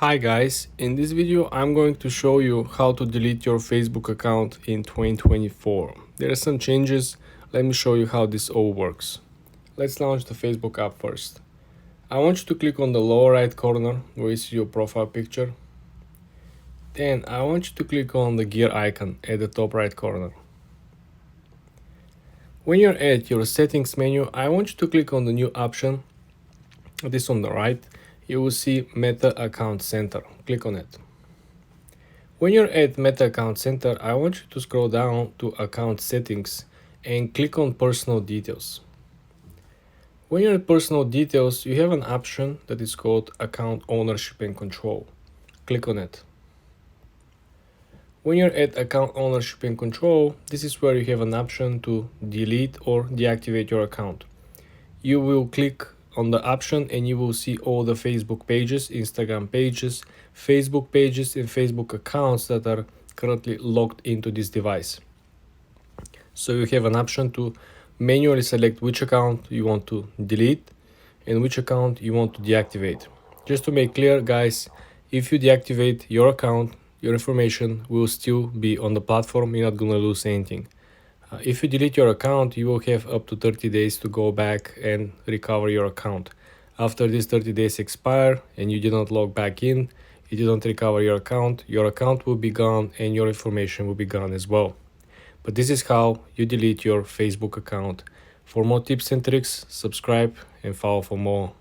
Hi guys, in this video I'm going to show you how to delete your Facebook account in 2024. There are some changes, let me show you how this all works. Let's launch the Facebook app first. I want you to click on the lower right corner where you see your profile picture. Then I want you to click on the gear icon at the top right corner. When you're at your settings menu, I want you to click on the new option, this on the right. You will see Meta Account Center. Click on it. When you're at Meta Account Center, I want you to scroll down to Account Settings and click on Personal Details. When you're at Personal Details, you have an option that is called Account Ownership and Control. Click on it. When you're at Account Ownership and Control, this is where you have an option to delete or deactivate your account. You will click on the option and you will see all the Facebook pages, Instagram pages, Facebook pages, and Facebook accounts that are currently logged into this device. So you have an option to manually select which account you want to delete and which account you want to deactivate. Just to make clear, guys, if you deactivate your account, your information will still be on the platform. You're not gonna lose anything. If you delete your account, you will have up to 30 days to go back and recover your account. After these 30 days expire and you did not log back in, you didn't recover your account will be gone and your information will be gone as well. But this is how you delete your Facebook account. For more tips and tricks, subscribe and follow for more.